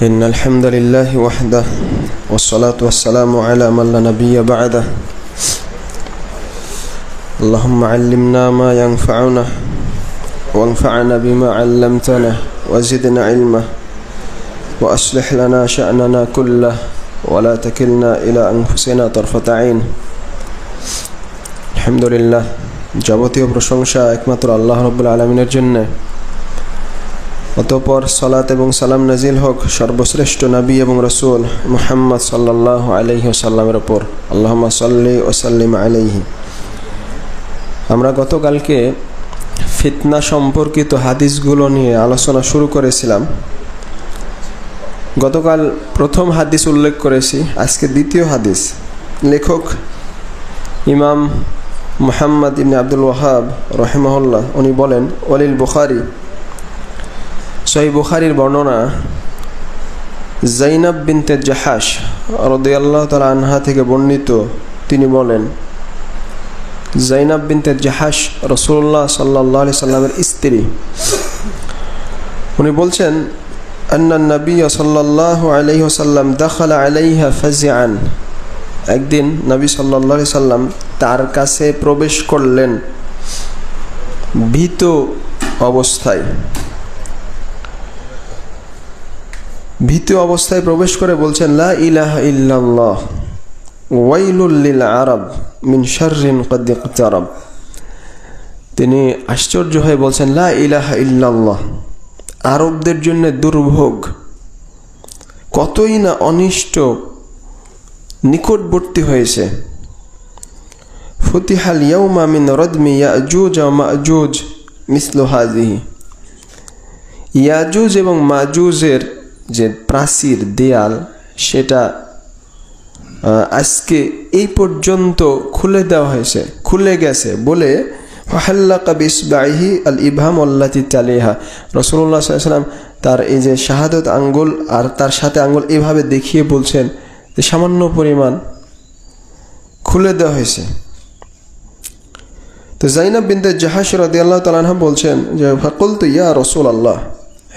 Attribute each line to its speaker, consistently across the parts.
Speaker 1: إن الحمد لله وحده والصلاة والسلام على من لا نبي بعده اللهم علمنا ما ينفعنا وانفعنا بما علمتنا وزدنا علما وأصلح لنا شأننا كله ولا تكلنا إلى أنفسنا طرفة عين الحمد لله যাবতীয় প্রশংসা একমাত্র আল্লাহ রাব্বুল আলামিনের জন্য। অতঃপর সালাত এবং সালাম নাজিল হোক সর্বশ্রেষ্ঠ নবী এবং রাসূল মুহাম্মদ সাল্লাল্লাহু আলাইহি ওয়াসাল্লামের উপর। আল্লাহুম্মা সাল্লি ওয়া সাল্লিম আলাইহি। আমরা গতকালকে ফিতনা সম্পর্কিত হাদিসগুলো নিয়ে আলোচনা শুরু করেছিলাম। গতকাল প্রথম হাদিস উল্লেখ করেছি, আজকে দ্বিতীয় হাদিস। লেখক ইমাম মুহাম্মদ ইবনে আব্দুল ওয়াহাব রাহিমাহুল্লাহ উনি বলেন, ওয়ালিল বুখারী, সহিহ বুখারীর বর্ণনা, যায়নাব বিনতে জাহাশ রাদিয়াল্লাহু তাআলা আনহা থেকে বর্ণিত। তিনি বলেন, যায়নাব বিনতে জাহাশ রাসূলুল্লাহ সাল্লাল্লাহু আলাইহি সাল্লামের স্ত্রী। উনি বলছেন, আন্না নবী সাল্লাল্লাহু আলাইহি ওয়াসাল্লাম দাখালা আলাইহা ফাজিআন। একদিন নবী সাল্লাল্লাহু আলাইহি সাল্লাম তার কাছে প্রবেশ করলেন ভীত অবস্থায়। ভীত অবস্থায় প্রবেশ করে বলছেন, লা ইলাহা ইল্লাল্লাহ ওয়াইলুল লিল আরব মিন শাররিন কদ ইকতারাব। তিনি আশ্চর্য হয়ে বলছেন, লা ইলাহা ইল্লাল্লাহ, আরবদের জন্য দুর্ভোগ, কতই না অনিষ্ট নিকটবর্তী হয়েছে। ফুতিহাল ইয়াউমা মিন রাদমি ইয়াজুজ ওয়া মাজুজ মিসলু হাযিহি। ইয়াজুজ এবং মাজুজের যে প্রাচীর দেয়াল, সেটা আজকে এই পর্যন্ত খুলে দেওয়া হয়েছে, খুলে গেছে বলে ফাহাল্লাকা বিসবাইহি আল ইবহাম আল্লাতি তালিহা। রাসূলুল্লাহ সাল্লাল্লাহু আলাইহি ওয়াসাল্লাম তার এই যে শাহাদাত আঙ্গুল আর তার সাথে আঙ্গুল এভাবে দেখিয়ে বলছেন যে সামান্য পরিমাণ খুলে দেওয়া হয়েছে। তো যায়নাব বিনতে জাহাশ রাদিয়াল্লাহু তাআলা আনহা বলছেন যে, ফাকুলতু ইয়া রাসূলুল্লাহ,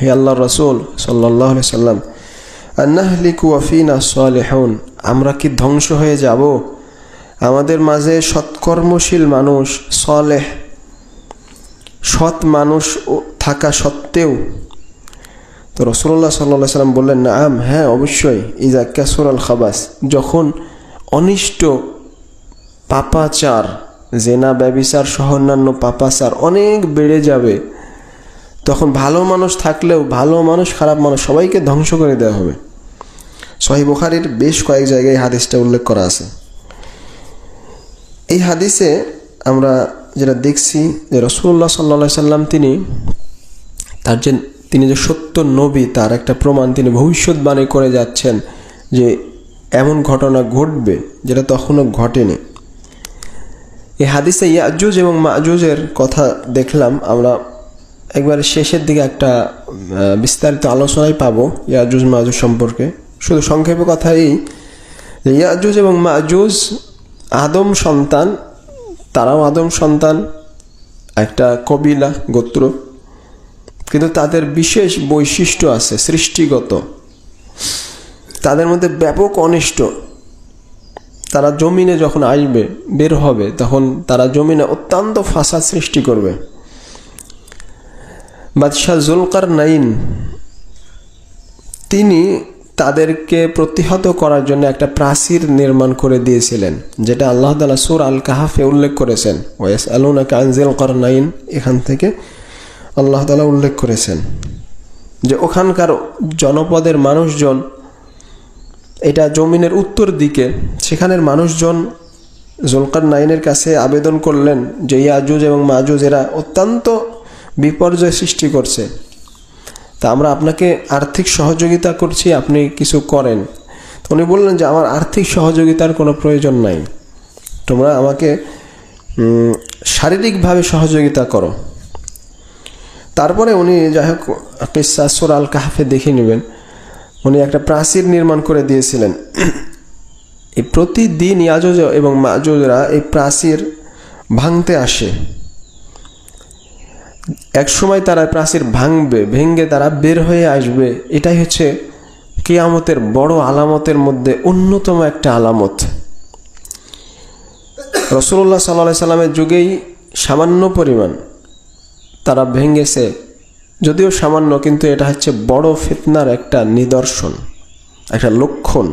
Speaker 1: হে আল্লাহর রাসূল সাল্লাল্লাহু আলাইহি সাল্লাম, আন্নাহলিকু ওয়া ফিনা সালিহুন, আমরা কি ধ্বংস হয়ে যাব? আমাদের মাঝে সৎকর্মশীল মানুষ, সালেহ সৎ মানুষ থাকা সত্ত্বেও। তো রাসূলুল্লাহ সাল্লাল্লাহু আলাইহি সাল্লাম বললেন, নাআম, হ্যাঁ অবশ্যই। ইজা কাসুরাল খাবাস, যখন অনিষ্ট পাপাচার, জেনা ব্যভিচার সহ অন্যান্য পাপাচার অনেক বেড়ে যাবে, তখন ভালো মানুষ থাকলেও ভালো মানুষ খারাপ মানুষ সবাইকে ধ্বংস করে দেওয়া হবে। সহিহ বুখারীর বেশ কয়েক জায়গায় হাদিসটা উল্লেখ করা আছে। এই হাদিসে আমরা যেটা দেখছি যে রাসূলুল্লাহ সাল্লাল্লাহু আলাইহি সাল্লাম তিনি যে সত্য নবী, তার একটা প্রমাণ। তিনি ভবিষ্যৎবাণী করে যাচ্ছেন যে এমন ঘটনা ঘটবে যেটা তখনও ঘটেনি। এই হাদিসে ইয়াজুজ এবং মাজুজের কথা দেখলাম আমরা। একবার শেষের দিকে একটা বিস্তারিত আলোচনায় পাবো ইয়াজুজ মাজুজ সম্পর্কে। শুধু সংক্ষেপে কথা এই যে ইয়াজুজ এবং মাজুজ আদম সন্তান, তারাও আদম সন্তান, একটা কবিলা, গোত্র, কিন্তু তাদের বিশেষ বৈশিষ্ট্য আছে সৃষ্টিগত। তাদের মধ্যে ব্যাপক অনিষ্ট। তারা জমিনে যখন আসবে, বের হবে, তখন তারা জমিনে অত্যন্ত ফাসাদ সৃষ্টি করবে। বাদশাহ যুলকারনাইন তিনি তাদেরকে প্রতিহত করার জন্য একটা প্রাচীর নির্মাণ করে দিয়েছিলেন, যেটা আল্লাহ তাআলা সূরা আল কাহফে উল্লেখ করেছেন। ওয়ায়াসআলুনাকা আন যুলকারনাইন, এখান থেকে আল্লাহ তাআলা উল্লেখ করেছেন যে ওখানকার জনপদের মানুষজন, এটা জমিনের উত্তর দিকে, সেখানের মানুষজন যুলকারনাইনের কাছে আবেদন করলেন যে ইয়াজুজ এবং মাজুজ এরা অত্যন্ত বিপর্যয় সৃষ্টি করছে, তা আমরা আপনাকে আর্থিক সহযোগিতা করছি, আপনি কিছু করেন। তো উনি বললেন যে আমার আর্থিক সহযোগিতার কোনো প্রয়োজন নাই, তোমরা আমাকে শারীরিকভাবে সহযোগিতা করো। তারপরে উনি, যাই হোক, আপনি সূরা আল কাহফে দেখে নেবেন, উনি একটা প্রাচীর নির্মাণ করে দিয়েছিলেন। এই প্রতিদিন ইয়াজুজ এবং মাজুজরা এই প্রাচীর ভাঙতে আসে। এক সময় তারা প্রাচীর ভাঙবে, ভেঙে তারা বের হয়ে আসবে। এটাই হচ্ছে কিয়ামতের বড় আলামতের মধ্যে অন্যতম একটা আলামত। রাসূলুল্লাহ সাল্লাল্লাহু আলাইহি সাল্লামের যুগেই সামান্য পরিমাণ তারা ভেঙেছে, যদিও সামান্য, কিন্তু এটা হচ্ছে বড় ফিতনার একটা নিদর্শন, একটা লক্ষণ।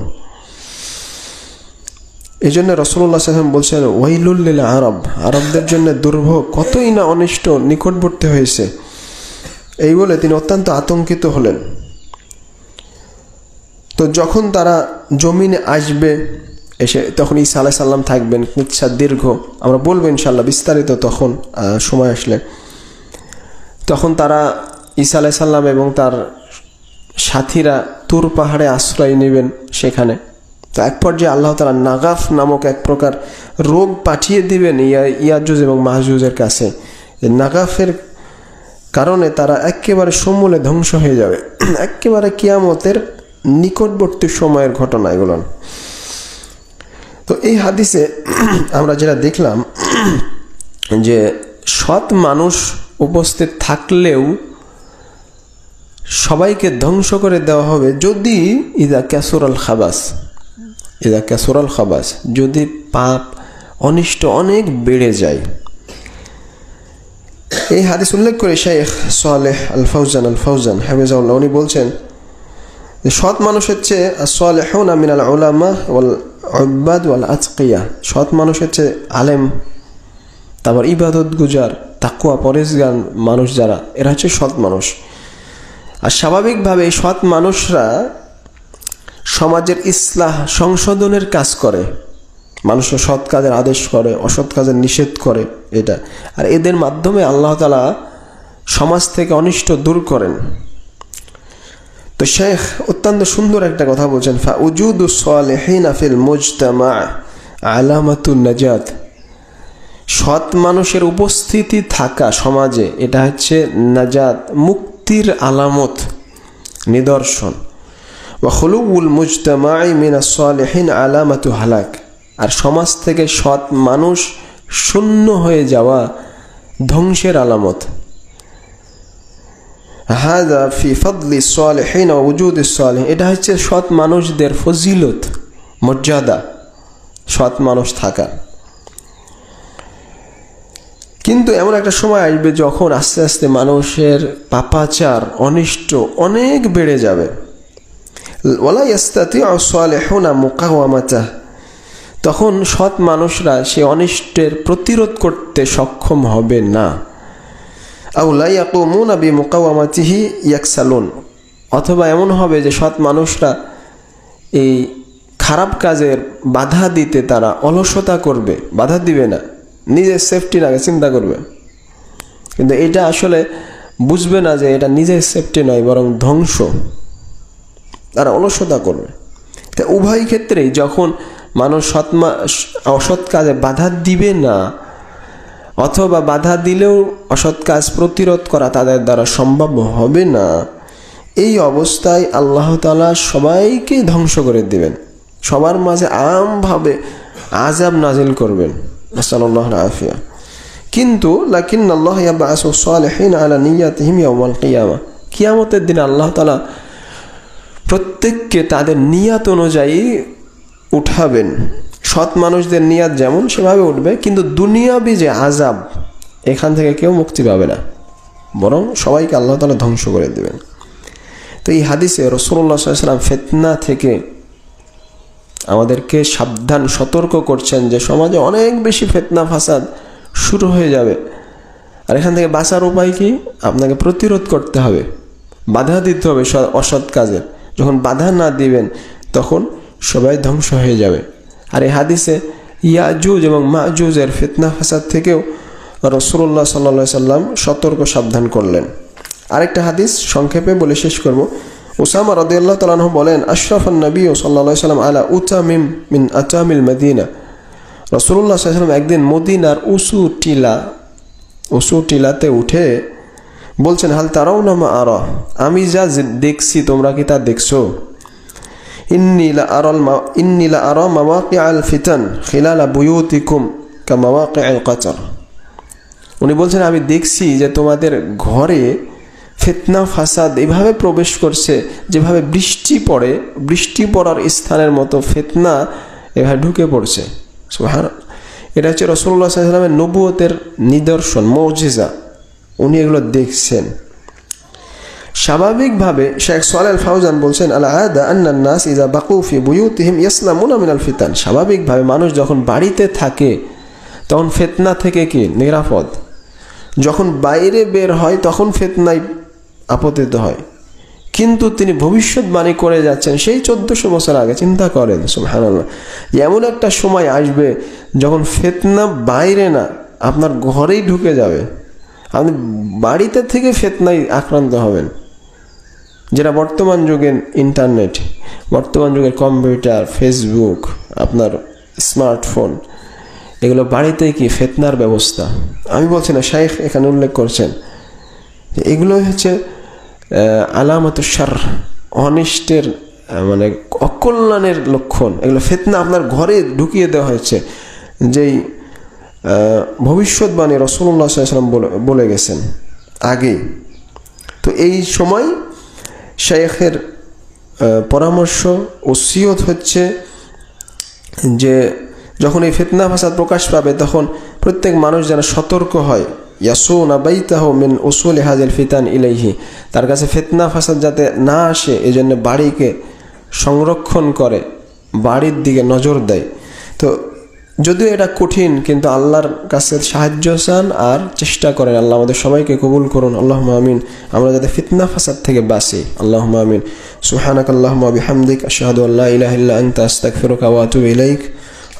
Speaker 1: এই জন্য রাসূলুল্লাহ সাল্লাল্লাহু আলাইহি ওয়াসাল্লাম বলছেন, ওয়াইলুল লিল আরব, আরবদের জন্য দুর্ভোগ, কতই না অনিষ্ট নিকটবর্তী হয়েছে। এই বলে তিনি অত্যন্ত আতঙ্কিত হলেন। তো যখন তারা জমিনে আসবে, এসে তখন ঈসা আলাইহিস সালাম থাকবেন, কিচ্ছা দীর্ঘ, আমরা বলবো ইনশাআল্লাহ বিস্তারিত তখন সময় আসলে। তখন তারা ঈসা আলাইহিস সালাম এবং তার সাথীরা তুর পাহাড়ে আশ্রয় নেবেন সেখানে। তো এক পর্যায়ে আল্লাহ তাআলা নাগাফ নামক এক প্রকার রোগ পাঠিয়ে দিবেন ইয়াজুজ এবং মাজুজের কাছে। নাগাফের কারণে তারা একেবারে সমূলে ধ্বংস হয়ে যাবে, একেবারে কিয়ামতের নিকটবর্তী সময়ের ঘটনা এগুলো। তো এই হাদিসে আমরা যেটা দেখলাম যে সৎ মানুষ উপস্থিত থাকলেও সবাইকে ধ্বংস করে দেওয়া হবে যদি ইদা কাসুরাল খাবাস, যদি পাপ অনিষ্ট অনেক বেড়ে যায়। এই হাদিস উল্লেখ করে শাইখ সালেহ আল ফাউজান হাফিজাহুল্লাহ উনি বলছেন যে সৎ মানুষ হচ্ছে as-সালিহুনা মিনাল উলামা ওয়াল উব্বাদ ওয়াল আতকিয়া, সৎ মানুষ হচ্ছে আলেম, তারপর ইবাদত গুজার, তাকওয়া পরেজগার মানুষ যারা, এরা হচ্ছে সৎ মানুষ। আর স্বাভাবিকভাবে এই সৎ মানুষরা সমাজের ইসলাহ সংশোধনের কাজ করে, মানুষের সৎ কাজের আদেশ করে, অসৎ কাজের নিষেধ করে, এটা। আর এদের মাধ্যমে আল্লাহ তাআলা সমাজ থেকে অনিষ্ট দূর করেন। তো শেখ অত্যন্ত সুন্দর একটা কথা বলছেন, ফাউজুদুস সালিহিনা ফিল মুজতামা আলামাতুন নাজাত, সৎ মানুষের উপস্থিতি থাকা সমাজে এটা হচ্ছে নাজাত, মুক্তির আলামত, নিদর্শন। ওয়া খুলুউল মুজতামাই মিনাস সালিহিন আলামাতু হালাক, আর সমাজ থেকে সৎ মানুষ শূন্য হয়ে যাওয়া ধ্বংসের আলামত। হাযা ফি ফাদলি সালিহিন ওয়া উজুদিস সালিহিন, এটা হচ্ছে সৎ মানুষদের ফজিলত, মর্যাদা, সৎ মানুষ থাকা। কিন্তু এমন একটা সময় আসবে যখন আস্তে আস্তে মানুষের পাপাচার, অনিষ্ট অনেক বেড়ে যাবে। ওয়ালা ইয়াস্তাতিউ সালিহুনা মুকাওয়ামাতা, তখন সৎ মানুষরা সে অনিষ্টের প্রতিরোধ করতে সক্ষম হবে না। আও লা ইয়াকুমুনা বিমুকাওয়ামাতিহি ইয়াকসালুন, অথবা এমন হবে যে সৎ মানুষরা এই খারাপ কাজের বাধা দিতে তারা অলসতা করবে, বাধা দিবে না, নিজের সেফটির আগে চিন্তা করবে। কিন্তু এটা আসলে বুঝবে না যে এটা নিজের সেফটি নয়, বরং ধ্বংস, তারা অলসতা করবে। তা উভয় ক্ষেত্রেই যখন মানুষ অসৎ কাজে বাধা দিবে না, অথবা বাধা দিলেও অসৎ কাজ প্রতিরোধ করা তাদের দ্বারা সম্ভব হবে না, এই অবস্থায় আল্লাহ তাআলা সবাইকে ধ্বংস করে দিবেন, সবার মাঝে আমভাবে আযাব নাজিল করবেন, নাসাল্লাহুল আফিয়া। কিন্তু লাকিন্নাল্লাহ ইয়াবআসু সালিহিন আলা নিয়াতিহিম ইয়াওমাল কিয়ামা, কিয়ামতের দিন আল্লাহ তাআলা প্রত্যেককে তাদের নিয়াত অনুযায়ী উঠাবেন। সৎ মানুষদের নিয়াত যেমন সেভাবে উঠবে, কিন্তু দুনিয়াবি যে আযাব, এখান থেকে কেউ মুক্তি পাবে না, বরং সবাইকে আল্লাহ তাআলা ধ্বংস করে দেবেন। তো এই হাদিসে রাসূলুল্লাহ সাল্লাল্লাহু আলাইহি ওয়াসাল্লাম ফিতনা থেকে আমাদেরকে সাবধান, সতর্ক করছেন যে সমাজে অনেক বেশি ফিতনা ফাসাদ শুরু হয়ে যাবে। আর এখান থেকে বাঁচার উপায় কি? আপনাকে প্রতিরোধ করতে হবে, বাধা দিতে হবে অসৎ কাজে। যখন বাধা না দিবেন তখন সবাই ধ্বংস হয়ে যাবে। আর এই হাদিসে ইয়াজুজ এবং মাজুজের ফিতনা ফাসাদ থেকেও রাসূলুল্লাহ সাল্লাল্লাহু আলাইহি ওয়াসাল্লাম সতর্ক সাবধান করলেন। আরেকটা হাদিস সংক্ষেপে বলে শেষ করব। উসামা রাদিয়াল্লাহু তাআলা আনহু বলেন, আশরাফান নবী সাল্লাল্লাহু আলাইহি ওয়াসাল্লাম আলা উতামিম মিন আতামিল মদিনা, রাসূলুল্লাহ সাল্লাল্লাহু আলাইহি ওয়াসাল্লাম একদিন মদিনার উঁচু টিলাতে উঠে বলছেন, হাল তারাউনা মা আরা, আমি যা দেখছি তোমরা কি তা দেখছো? ইন্নী লা আরা মাওয়াকিআল ফিতান খিলালা বুয়ুতিকুম কামাওয়াকিআল কাতার। উনি বলছেন, আমি দেখছি যে তোমাদের ঘরে ফিতনা ফাসাদ এভাবে প্রবেশ করছে, যেভাবে বৃষ্টি পড়ে, বৃষ্টি পড়ার স্থানের মতো ফিতনা এভাবে ঢুকে পড়ছে। সুবহানাল্লাহ। এটা হচ্ছে রাসূলুল্লাহ সাল্লাল্লাহু আলাইহি ওয়াসাল্লামের নবুয়তের নিদর্শন, মুজিজা। উনি এগুলো দেখছেন। স্বাভাবিকভাবে শেখ সালেহ আল ফাওজান বলছেন, আল আদা আন্নান নাস ইযা বাকু ফি বুয়ুতিহিম ইয়াসলামুনা মিনাল ফিতান। স্বাভাবিকভাবে মানুষ যখন বাড়িতে থাকে তখন ফিতনা থেকে কি নিরাপদ। যখন বাইরে বের হয় তখন ফিতনায় আপতিত হয়। কিন্তু তিনি ভবিষ্যৎবাণী করে যাচ্ছেন সেই 1400 বছর আগে। চিন্তা করেন, সুবহানাল্লাহ। এমন একটা সময় আসবে যখন ফিতনা বাইরে না, আপনার ঘরেই ঢুকে যাবে। আপনি বাড়িতে থেকে ফিতনায় আক্রান্ত হবেন। যেটা বর্তমান যুগের ইন্টারনেট, বর্তমান যুগের কম্পিউটার, ফেসবুক, আপনার স্মার্টফোন, এগুলো বাড়িতে কি ফিতনার ব্যবস্থা। আমি বলছি না, শাইখ এখানে উল্লেখ করছেন এগুলো হচ্ছে আলামাতুশ শার, অনিষ্টের মানে অকল্যাণের লক্ষণ। এগুলো ফিতনা আপনার ঘরে ঢুকিয়ে দেওয়া হয়েছে, যেই ভবিষ্যৎবাণী রাসূলুল্লাহ সাল্লাল্লাহু আলাইহি ওয়াসাল্লাম বলে গেছেন আগেই। তো এই সময় শাইখের পরামর্শ, ওসিয়ত হচ্ছে যে যখন এই ফিতনা ফাসাদ প্রকাশ পাবে তখন প্রত্যেক মানুষ যেন সতর্ক হয়। ইয়াসুনা বাইতাহু মিন উসুলি হাযিল ফিতান ইলাইহি, তার কাছে ফিতনা ফাসাদ যাতে না আসে এজন্য বাড়িকে সংরক্ষণ করে, বাড়ির দিকে নজর দেয়। তো যদিও এটা কঠিন, কিন্তু আল্লাহর কাছে সাহায্য চান আর চেষ্টা করেন। আল্লাহ আমাদের সবাইকে কবুল করুন, আল্লাহুম্মা আমিন। আমরা যাতে ফিতনা ফাসাদ থেকে বাঁচি, আল্লাহুম্মা আমিন। সুবহানাকাল্লাহুম্মা ওয়া বিহামদিক আশহাদু আল্লা ইলাহা ইল্লা আনতা আস্তাগফিরুকা ওয়া আতুবু ইলাইক।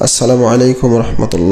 Speaker 1: আসসালামু আলাইকুম ওয়া রাহমাতুল্লাহ।